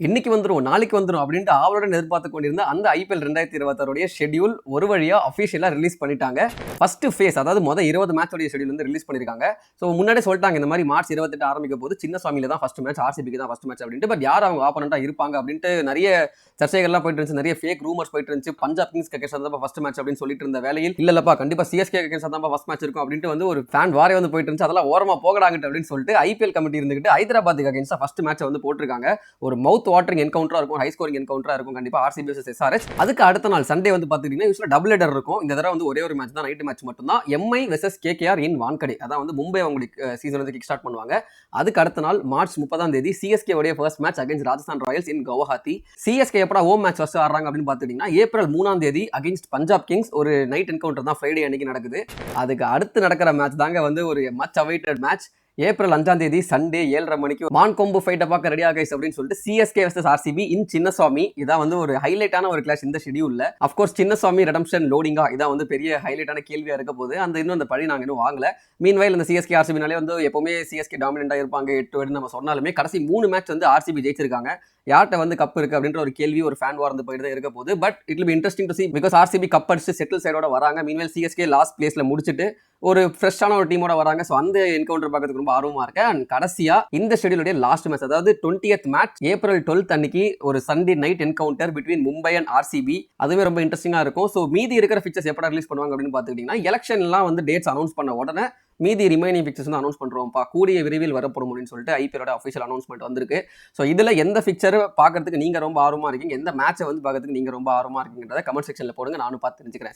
இன்னைக்கு வந்துரும், நாளைக்கு வந்துரும் அப்படின்ட்டு ஆவலுடன் எதிர்பார்த்து கொண்டிருந்த அந்த ஐபிஎல் 2026 ஷெட்யூல் ஒரு வழியா அஃபிஷியலா ரிலீஸ் பண்ணிட்டாங்க. ஃபர்ஸ்ட் ஃபேஸ், அதாவது மொதல் 20 மேட்சோட ஷெட்யூல் வந்து ரிலீஸ் பண்ணிருக்காங்க. ஸோ முன்னாடியே சொல்லிட்டாங்க இந்த மாதிரி மார்ச் 28 ஆரம்பிக்க போது சின்னசுவாமியில தான் ஃபர்ஸ்ட் மேட்ச், ஆர்சிபிக்கு தான் ஃபர்ஸ்ட் மேட்ச் அப்படின்ட்டு. பட் யார் அவங்க ஆப்போனண்டா இருப்பாங்க அப்படின்ட்டு நிறைய சர்ச்சைகள்லாம் போயிட்டு இருந்துச்சு, நிறைய ஃபேக் ரூமர்ஸ் போயிட்டு இருந்துச்சு. பஞ்சாப் கிங்ஸ் கேக்கர்ஸ் தான் ஃபர்ஸ்ட் மேட்ச் அப்படின்னு சொல்லிட்டு இருந்த வேலையில் இல்லப்பா கண்டிப்பா சிஎஸ்கே கேக்கர்ஸ் தான் ஃபர்ஸ்ட் மேட்ச் இருக்கும் அப்படின்ட்டு வந்து ஒரு ஃபேன் வாரே வந்து போயிட்டு இருந்துச்சு. அதெல்லாம் ஓரமா போகடாங்கிட்டு அப்படின்னு சொல்லிட்டு ஐபிஎல் கமிட்டி இருந்துகிட்டு ஹைதராபாத் அகைன்ஸ்டா ஃபர்ஸ்ட் மேட்ச் வந்து போட்டிருக்காங்க. ஒரு மவுத் வாட்டரிங் என்கவுண்டரா இருக்கும், ஹை ஸ்கோரிங் என்கவுண்டரா இருக்கும் கண்டிப்பா ஆர்சிபி vs எஸ்ஆர்எச். அதுக்கு அடுத்த நாள் சண்டே வந்து பாத்துக்கிட்டீங்கன்னா யூஸ்வலா டபுள் ஹெடர் இருக்கும். இந்த தடவை வந்து ஒரே ஒரு மேட்ச் தான், நைட் மேட்ச் மட்டும் தான். எம்ஐ வெர்சஸ் கேகேஆர் இன் வான்கடே, அதான் வந்து மும்பை அவங்களுக்கு சீசன் வந்து கிக் ஸ்டார்ட் பண்ணுவாங்க. அதுக்கு அடுத்த நாள் மார்ச் 30 சிஎஸ்கே உடைய first match against Rajasthan Royals in Guwahati. CSK எப்படா ஹோம் மேட்ச் ஃபர்ஸ்ட் ஆடுறாங்க அப்படின்னு பாத்துக்கிட்டீங்கன்னா ஏப்ரல் 3 அகைன்ஸ்ட் பஞ்சாப் கிங்ஸ். ஒரு நைட் என்கவுண்டர் தான், ஃப்ரைடே அன்னைக்கு நடக்குது. அதுக்கு அடுத்து நடக்கிற மேட்ச் தாங்க வந்து ஒரு much awaited match. April 5 Sunday 7:30 மணிக்கு மான்கொம்பு ஃபைட்டை பார்க்க ரெடியா கைஸ் அப்படின்னு சொல்லிட்டு CSK versus RCB in Chinnaswamy. இதான் வந்து ஒரு ஹைலைட்டான ஒரு கிளாஷ் இந்த ஷெட்யூல்ல. அஃப்கோர்ஸ் சின்னசுவாமி ரெடம்ஷன் லோடிங்கா இதான் வந்து பெரிய ஹைலைட்டான கேள்வியா இருக்க போது. அந்த பழி நாங்க இன்னும் வாங்கல. மீன்வைல் இந்த சிஎஸ்கே ஆர்சிபினாலே வந்து எப்பவுமே சிஎஸ்கே டாமினண்டா இருப்பாங்க 8 வருடம் நம்ம சொன்னாலுமே கடைசி 3 மேட்ச் வந்து ஆர்சிபி ஜெயிச்சிருக்காங்க. யார்கிட்ட வந்து கப் இருக்கு அப்படின்ற ஒரு கேள்வி ஒரு ஃபேன் வார் வந்து போயிட்டு தான் இருக்க போது. But it will be interesting to see because RCB cup அடிச்சு செட்டில் சைடோட வராங்க. மீன்வைல் சிஎஸ்கே லாஸ்ட் பிளேஸ்ல முடிச்சிட்டு ஒரு ஃப்ரெஷ்ஷான ஒரு டீமோட வராங்க. ஸோ அந்த என்கவுண்டர் பார்க்கறதுக்கு ரொம்ப ஆர்வமா இருக்கேன். அண்ட் கடைசியா இந்த ஷெட்யூலுடைய லாஸ்ட் மேட்ச், அதாவது 20th மேட்ச் ஏப்ரல் 12 அன்னைக்கு ஒரு Sunday night encounter between Mumbai and RCB. அதுவே ரொம்ப இன்ட்ரெஸ்டிங்கா இருக்கும். ஸோ மீதி இருக்கிற பிக்சர்ஸ் எப்படா ரிலீஸ் பண்ணுவாங்க அப்படின்னு பார்த்துக்கிட்டீங்கன்னா எலெக்ஷன்லாம் வந்து டேட்ஸ் அனௌன்ஸ் பண்ண உடனே மீதி ரிமைனிங் பிக்சர்ஸ் வந்து அனௌன்ஸ் பண்றோம்ப்பா, கூடிய விரைவில் வரப்படும் அப்படின்னு சொல்லிட்டு ஐபிஎலோட அஃபிஷியல் அனௌன்ஸ்மெண்ட் வந்திருக்கு. ஸோ இதுல எந்த பிக்சர் பார்க்கறதுக்கு நீங்க ரொம்ப ஆர்வமா இருக்கீங்க, எந்த மேட்சை வந்து பார்க்கறதுக்கு நீங்க ரொம்ப ஆர்வமா இருக்கீங்கன்றத கமெண்ட் செக்ஷன்ல போடுங்க, நானும் பார்த்து தெரிஞ்சுக்கிறேன்.